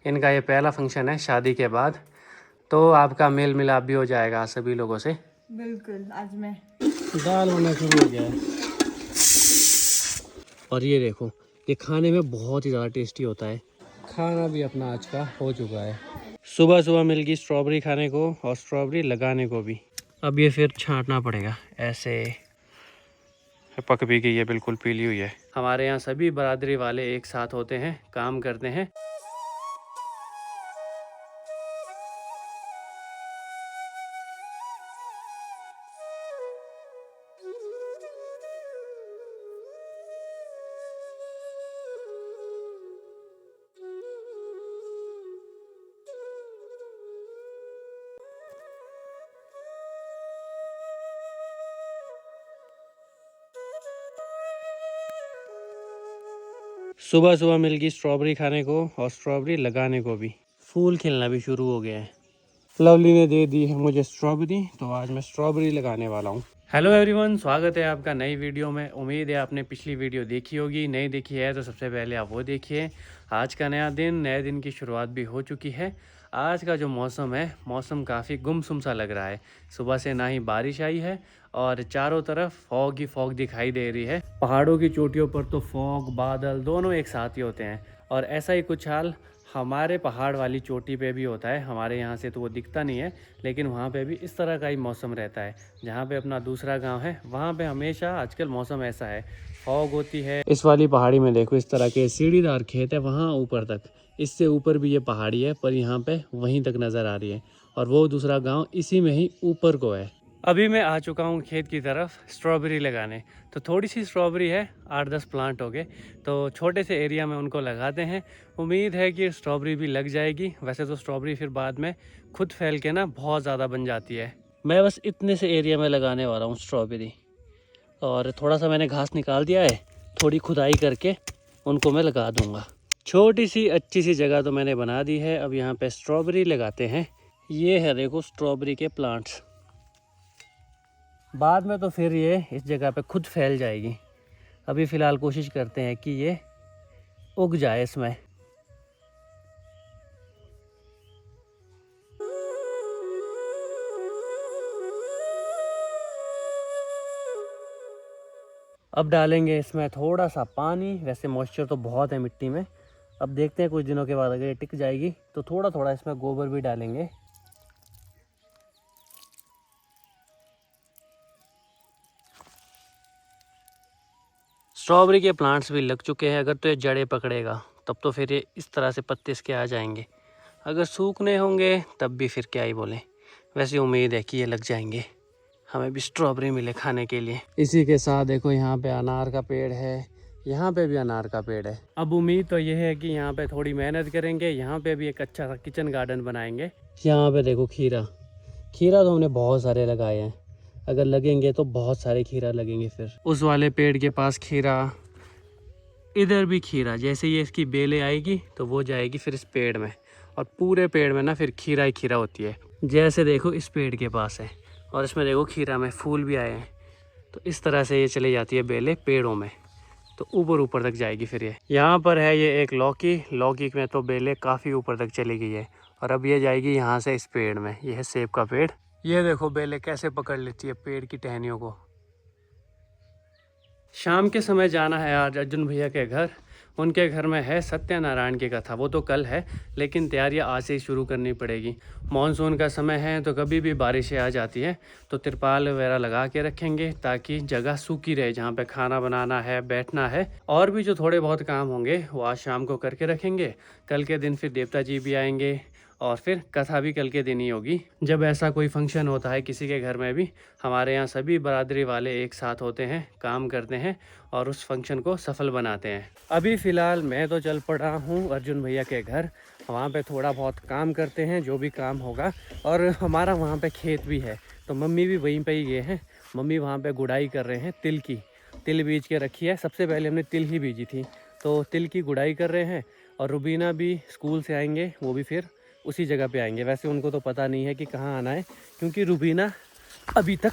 इनका ये पहला फंक्शन है शादी के बाद, तो आपका मेल मिलाप भी हो जाएगा सभी लोगों से। बिल्कुल। आज मैं दाल होना शुरू हो गया है। और ये देखो, ये खाने में बहुत ही ज़्यादा टेस्टी होता है। खाना भी अपना आज का हो चुका है। सुबह सुबह मिल गई स्ट्रॉबेरी खाने को और स्ट्रॉबेरी लगाने को भी। अब ये फिर छांटना पड़ेगा ऐसे। पक भी गई है, बिल्कुल पीली हुई है। हमारे यहाँ सभी बरादरी वाले एक साथ होते हैं, काम करते हैं। सुबह सुबह मिल गई स्ट्रॉबेरी खाने को और स्ट्रॉबेरी लगाने को भी। फूल खिलना भी शुरू हो गया है। लवली ने दे दी है मुझे स्ट्रॉबेरी, तो आज मैं स्ट्रॉबेरी लगाने वाला हूँ। हेलो एवरीवन, स्वागत है आपका नई वीडियो में। उम्मीद है आपने पिछली वीडियो देखी होगी, नहीं देखी है तो सबसे पहले आप वो देखिए। आज का नया दिन, नए दिन की शुरुआत भी हो चुकी है। आज का जो मौसम है, मौसम काफ़ी गुमसुम सा लग रहा है। सुबह से ना ही बारिश आई है और चारों तरफ फॉग ही फॉग दिखाई दे रही है। पहाड़ों की चोटियों पर तो फॉग बादल दोनों एक साथ ही होते हैं, और ऐसा ही कुछ हाल हमारे पहाड़ वाली चोटी पे भी होता है। हमारे यहाँ से तो वो दिखता नहीं है, लेकिन वहाँ पे भी इस तरह का ही मौसम रहता है। जहाँ पे अपना दूसरा गांव है, वहाँ पे हमेशा आजकल मौसम ऐसा है, फॉग होती है। इस वाली पहाड़ी में देखो, इस तरह के सीढ़ीदार खेत है वहाँ ऊपर तक। इससे ऊपर भी ये पहाड़ी है, पर यहाँ पे वहीं तक नज़र आ रही है, और वो दूसरा गाँव इसी में ही ऊपर को है। अभी मैं आ चुका हूँ खेत की तरफ स्ट्रॉबेरी लगाने। तो थोड़ी सी स्ट्रॉबेरी है, 8-10 प्लांट हो गए, तो छोटे से एरिया में उनको लगाते हैं। उम्मीद है कि स्ट्रॉबेरी भी लग जाएगी। वैसे तो स्ट्रॉबेरी फिर बाद में खुद फैल के ना बहुत ज़्यादा बन जाती है। मैं बस इतने से एरिया में लगाने वाला हूँ स्ट्रॉबेरी, और थोड़ा सा मैंने घास निकाल दिया है, थोड़ी खुदाई करके उनको मैं लगा दूँगा। छोटी सी अच्छी सी जगह तो मैंने बना दी है। अब यहाँ पर स्ट्रॉबेरी लगाते हैं। ये है देखो स्ट्रॉबेरी के प्लांट्स। बाद में तो फिर ये इस जगह पे खुद फैल जाएगी। अभी फ़िलहाल कोशिश करते हैं कि ये उग जाए इसमें। अब डालेंगे इसमें थोड़ा सा पानी। वैसे मॉइस्चर तो बहुत है मिट्टी में। अब देखते हैं कुछ दिनों के बाद अगर ये टिक जाएगी तो थोड़ा थोड़ा इसमें गोबर भी डालेंगे। स्ट्रॉबेरी के प्लांट्स भी लग चुके हैं। अगर तो ये जड़ें पकड़ेगा तब तो फिर ये इस तरह से पत्ते इसके आ जाएंगे। अगर सूखने होंगे तब भी फिर क्या ही बोले। वैसे उम्मीद है कि ये लग जाएंगे, हमें भी स्ट्रॉबेरी मिले खाने के लिए। इसी के साथ देखो यहाँ पे अनार का पेड़ है, यहाँ पे भी अनार का पेड़ है। अब उम्मीद तो ये है कि यहाँ पे थोड़ी मेहनत करेंगे, यहाँ पे भी एक अच्छा सा किचन गार्डन बनाएंगे। यहाँ पे देखो खीरा, खीरा तो हमने बहुत सारे लगाए हैं। अगर लगेंगे तो बहुत सारे खीरा लगेंगे। फिर उस वाले पेड़ के पास खीरा, इधर भी खीरा। जैसे ये इसकी बेलें आएगी तो वो जाएगी फिर इस पेड़ में, और पूरे पेड़ में ना फिर खीरा ही खीरा होती है। जैसे देखो इस पेड़ के पास है, और इसमें देखो खीरा में फूल भी आए हैं। तो इस तरह से ये चली जाती है बेलें पेड़ों में, तो ऊपर ऊपर तक जाएगी। फिर ये यहाँ पर है ये एक लौकी, लौकी में तो बेलें काफ़ी ऊपर तक चली गई है, और अब ये जाएगी यहाँ से इस पेड़ में। ये है सेब का पेड़। ये देखो बेलें कैसे पकड़ लेती है पेड़ की टहनियों को। शाम के समय जाना है आज अर्जुन भैया के घर। उनके घर में है सत्यनारायण की कथा। वो तो कल है, लेकिन तैयारियां आज से ही शुरू करनी पड़ेगी। मानसून का समय है तो कभी भी बारिशें आ जाती हैं, तो तिरपाल वगैरह लगा के रखेंगे ताकि जगह सूखी रहे जहाँ पे खाना बनाना है, बैठना है। और भी जो थोड़े बहुत काम होंगे वो आज शाम को करके रखेंगे। कल के दिन फिर देवता जी भी आएंगे, और फिर कथा भी कल के दिन ही होगी। जब ऐसा कोई फंक्शन होता है किसी के घर में भी, हमारे यहाँ सभी बरादरी वाले एक साथ होते हैं, काम करते हैं और उस फंक्शन को सफल बनाते हैं। अभी फ़िलहाल मैं तो चल पड़ा हूँ अर्जुन भैया के घर। वहाँ पे थोड़ा बहुत काम करते हैं, जो भी काम होगा। और हमारा वहाँ पे खेत भी है, तो मम्मी भी वहीं पे ही गए हैं। मम्मी वहाँ पे गुड़ाई कर रहे हैं तिल की। तिल बीज के रखी है। सबसे पहले हमने तिल ही बीजी थी, तो तिल की गुड़ाई कर रहे हैं। और रुबीना भी स्कूल से आएंगे, वो भी फिर उसी जगह पे आएंगे। वैसे उनको तो पता नहीं है कि कहाँ आना है, क्योंकि रुबीना अभी तक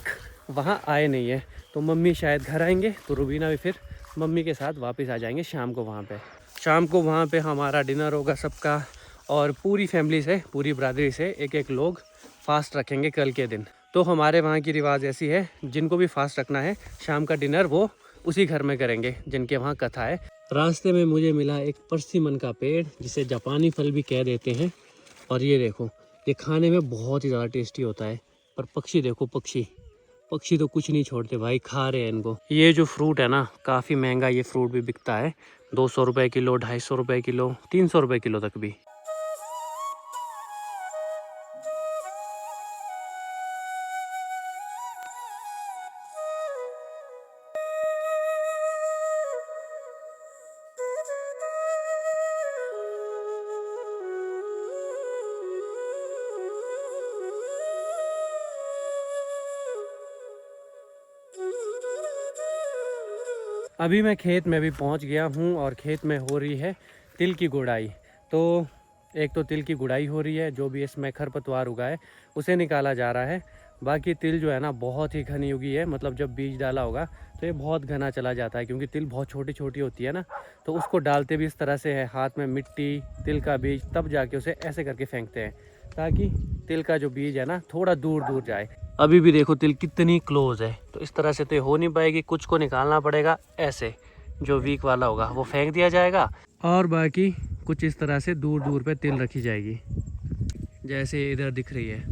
वहाँ आए नहीं है। तो मम्मी शायद घर आएंगे, तो रुबीना भी फिर मम्मी के साथ वापस आ जाएंगे शाम को। वहाँ पे शाम को वहाँ पे हमारा डिनर होगा सबका, और पूरी फैमिली से, पूरी बरादरी से एक एक लोग फास्ट रखेंगे कल के दिन। तो हमारे वहाँ की रिवाज ऐसी है, जिनको भी फास्ट रखना है शाम का डिनर वो उसी घर में करेंगे जिनके वहाँ कथा है। रास्ते में मुझे मिला एक परसिमन का पेड़, जिसे जापानी फल भी कह देते हैं। और ये देखो, ये खाने में बहुत ही ज़्यादा टेस्टी होता है। पर पक्षी देखो, पक्षी तो कुछ नहीं छोड़ते भाई, खा रहे हैं इनको। ये जो फ्रूट है ना, काफ़ी महंगा ये फ्रूट भी बिकता है, 200 रुपये किलो, 250 रुपये किलो, 300 रुपये किलो तक भी। अभी मैं खेत में भी पहुंच गया हूं और खेत में हो रही है तिल की गुड़ाई। तो एक तो तिल की गुड़ाई हो रही है, जो भी इसमें खरपतवार उगा है उसे निकाला जा रहा है। बाकी तिल जो है ना बहुत ही घनी उगी है, मतलब जब बीज डाला होगा तो ये बहुत घना चला जाता है, क्योंकि तिल बहुत छोटी छोटी होती है ना। तो उसको डालते भी इस तरह से है, हाथ में मिट्टी, तिल का बीज, तब जाके उसे ऐसे करके फेंकते हैं ताकि तिल का जो बीज है ना थोड़ा दूर दूर जाए। अभी भी देखो तिल कितनी क्लोज है, तो इस तरह से तो हो नहीं पाएगी, कुछ को निकालना पड़ेगा ऐसे, जो वीक वाला होगा वो फेंक दिया जाएगा और बाकी कुछ इस तरह से दूर दूर पे तिल रखी जाएगी, जैसे इधर दिख रही है।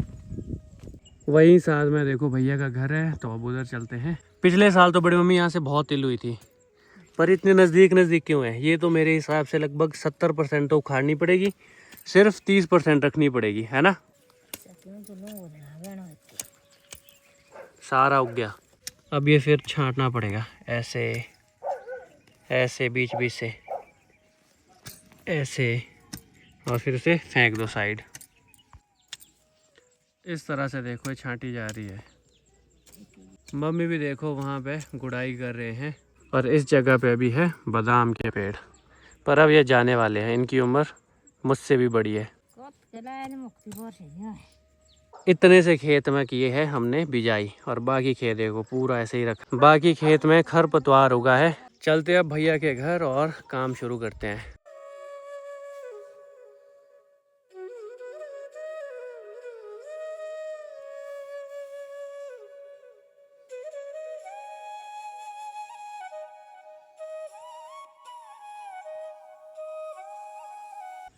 वहीं साथ में देखो भैया का घर है, तो अब उधर चलते हैं। पिछले साल तो बड़ी मम्मी यहाँ से बहुत तिल हुई थी, पर इतने नज़दीक नज़दीक क्यों है? ये तो मेरे हिसाब से लगभग 70% तो उखाड़नी पड़ेगी, सिर्फ 30% रखनी पड़ेगी, है ना? सारा उग गया। अब ये फिर छांटना पड़ेगा ऐसे ऐसे, बीच बीच से ऐसे, और फिर उसे फेंक दो साइड। इस तरह से देखो ये छांटी जा रही है। मम्मी भी देखो वहाँ पे गुड़ाई कर रहे हैं। और इस जगह पे भी है बादाम के पेड़, पर अब ये जाने वाले हैं, इनकी उम्र मुझसे भी बड़ी है। इतने से खेत में किए हैं हमने बिजाई, और बाकी खेत देखो पूरा ऐसे ही रखा। बाकी खेत में खरपतवार उगा है। चलते अब भैया के घर और काम शुरू करते हैं।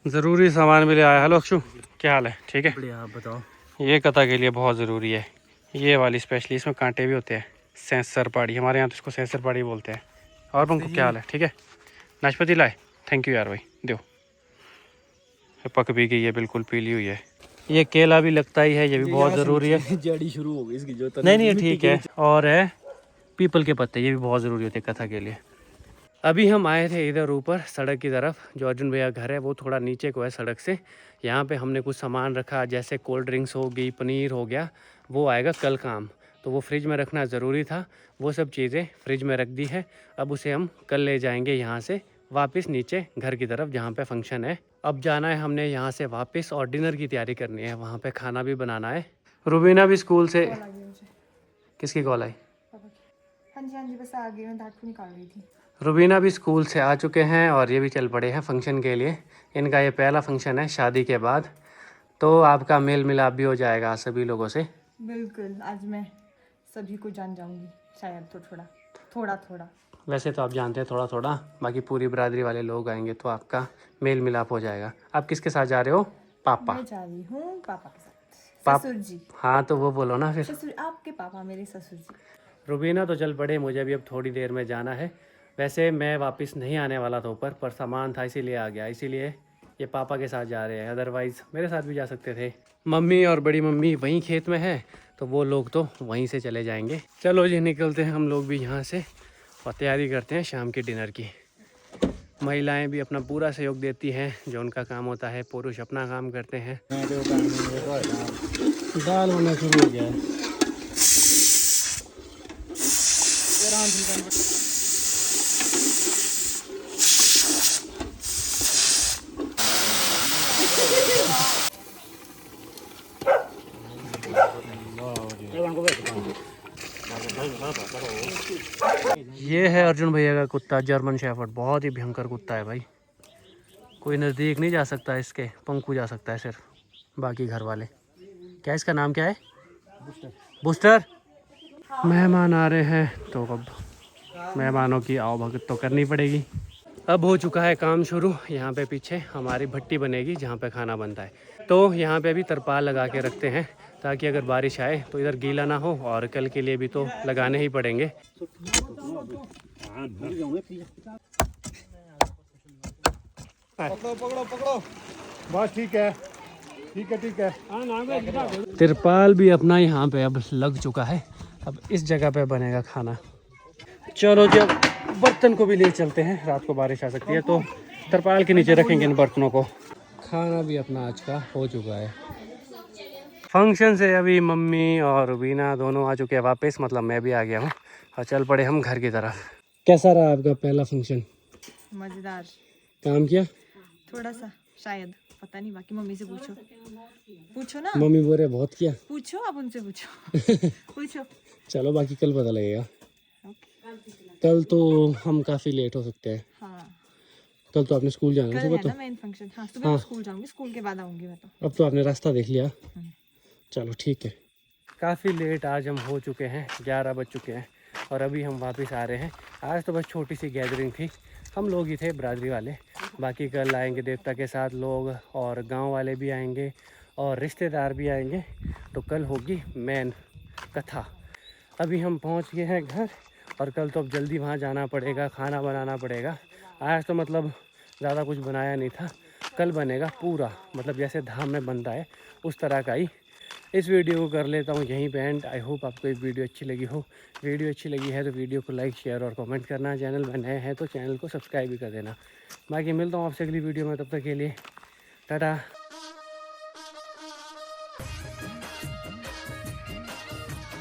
ज़रूरी सामान भी ले आया। हेलो अक्षु, क्या हाल है? ठीक है, बढ़िया। आप बताओ। ये कथा के लिए बहुत ज़रूरी है, ये वाली स्पेशली, इसमें कांटे भी होते हैं। सेंसर पाड़ी, हमारे यहाँ तो इसको सेंसर पाड़ी बोलते हैं। और पंखु क्या हाल है? ठीक है, नाशपाती लाए? थैंक यू यार भाई, दो। पक भी गई है, बिल्कुल पीली हुई है। ये केला भी लगता ही है, ये भी बहुत ज़रूरी है। जड़ी शुरू हो गई इसकी जो नहीं ठीक है। और है पीपल के पत्ते, ये भी बहुत ज़रूरी होते हैं कथा के लिए। अभी हम आए थे इधर ऊपर सड़क की तरफ, जो अर्जुन भैया घर है वो थोड़ा नीचे को है सड़क से। यहाँ पे हमने कुछ सामान रखा, जैसे कोल्ड ड्रिंक्स हो गई, पनीर हो गया, वो आएगा कल काम, तो वो फ्रिज में रखना ज़रूरी था। वो सब चीज़ें फ्रिज में रख दी है। अब उसे हम कल ले जाएंगे यहाँ से वापस नीचे घर की तरफ, जहाँ पे फंक्शन है। अब जाना है हमने यहाँ से वापस, और डिनर की तैयारी करनी है, वहाँ पे खाना भी बनाना है। रुबीना भी स्कूल से। किसकी कॉल आई? हाँ जी, बस आ गई, मैं धातु निकाल रही थी। रुबीना भी स्कूल से आ चुके हैं और ये भी चल पड़े हैं फंक्शन के लिए। इनका ये पहला फंक्शन है शादी के बाद, तो आपका मेल मिलाप भी हो जाएगा सभी लोगों से। बिल्कुल, आज मैं सभी को जान जाऊंगी, शायद तो थोड़ा। वैसे तो आप जानते हैं थोड़ा, बाकी पूरी बरादरी वाले लोग आएंगे तो आपका मेल मिलाप हो जाएगा। आप किसके साथ जा रहे हो? पापा। मैं जा रही हूँ पापा के साथ। ससुर जी। हाँ तो वो बोलो ना फिर। ससुर, आपके पापा मेरे ससुर जी। रुबीना तो चल पड़े, मुझे भी अब थोड़ी देर में जाना है। वैसे मैं वापस नहीं आने वाला था ऊपर, पर सामान था इसीलिए आ गया, इसीलिए ये पापा के साथ जा रहे हैं, अदरवाइज़ मेरे साथ भी जा सकते थे। मम्मी और बड़ी मम्मी वहीं खेत में है, तो वो लोग तो वहीं से चले जाएंगे। चलो जी निकलते हैं हम लोग भी यहाँ से और तैयारी करते हैं शाम के डिनर की। महिलाएं भी अपना पूरा सहयोग देती हैं, जो उनका काम होता है, पुरुष अपना काम करते हैं। दाल होना शुरू हो गया है। ये है अर्जुन भैया का कुत्ता, जर्मन शेफर्ड, बहुत ही भयंकर कुत्ता है भाई। कोई नज़दीक नहीं जा सकता, इसके पंकु जा सकता है सिर्फ, बाकी घर वाले। क्या इसका नाम क्या है? बूस्टर। मेहमान आ रहे हैं तो अब मेहमानों की आवभगत तो करनी पड़ेगी। अब हो चुका है काम शुरू। यहाँ पे पीछे हमारी भट्टी बनेगी जहाँ पे खाना बनता है। तो यहाँ पे भी तरपाल लगा के रखते हैं ताकि अगर बारिश आए तो इधर गीला ना हो, और कल के लिए भी तो लगाने ही पड़ेंगे। पकड़ो बस ठीक है। तिरपाल भी अपना यहाँ पे अब लग चुका है। अब इस जगह पे बनेगा खाना। चलो जब बर्तन को भी ले चलते हैं, रात को बारिश आ सकती है तो तिरपाल के नीचे रखेंगे इन बर्तनों को। खाना भी अपना आज का हो चुका है। फंक्शन से अभी मम्मी और वीना दोनों आ चुके हैं वापस, मतलब मैं भी आ गया हूँ और चल पड़े हम घर की तरफ। कैसा रहा आपका पहला फंक्शन? मजेदार। काम किया? थोड़ा सा शायद, पता नहीं, बाकी मम्मी से पूछो। पूछो ना, मम्मी बोल रहे बहुत किया। पूछो, आप उनसे पूछो। पूछो। चलो बाकी कल पता लगेगा। ओके। कल तो हम काफ़ी लेट हो सकते हैं। हाँ, कल तो आपने स्कूल जाना कल है सुबह है तो। ना मेन फंक्शन। हाँ, सुबह स्कूल जाऊंगी, स्कूल के बाद आऊंगी मैं तो। अब तो आपने रास्ता देख लिया। चलो ठीक है। काफ़ी लेट आज हम हो चुके हैं, 11 बज चुके हैं और अभी हम वापस आ रहे हैं। आज तो बस छोटी सी गैदरिंग थी, हम लोग ही थे बरादरी वाले। बाकी कल आएंगे देवता के साथ लोग, और गांव वाले भी आएंगे और रिश्तेदार भी आएंगे। तो कल होगी मेन कथा। अभी हम पहुंच गए हैं घर, और कल तो अब जल्दी वहाँ जाना पड़ेगा, खाना बनाना पड़ेगा। आज तो मतलब ज़्यादा कुछ बनाया नहीं था, कल बनेगा पूरा, मतलब जैसे धाम में बनता है उस तरह का ही। इस वीडियो को कर लेता हूँ यहीं पे एंड। आई होप आपको ये वीडियो अच्छी लगी हो। वीडियो अच्छी लगी है तो वीडियो को लाइक, शेयर और कमेंट करना। चैनल में नए हैं तो चैनल को सब्सक्राइब भी कर देना। बाकी मिलता हूँ आपसे अगली वीडियो में, तब तक के लिए टाटा।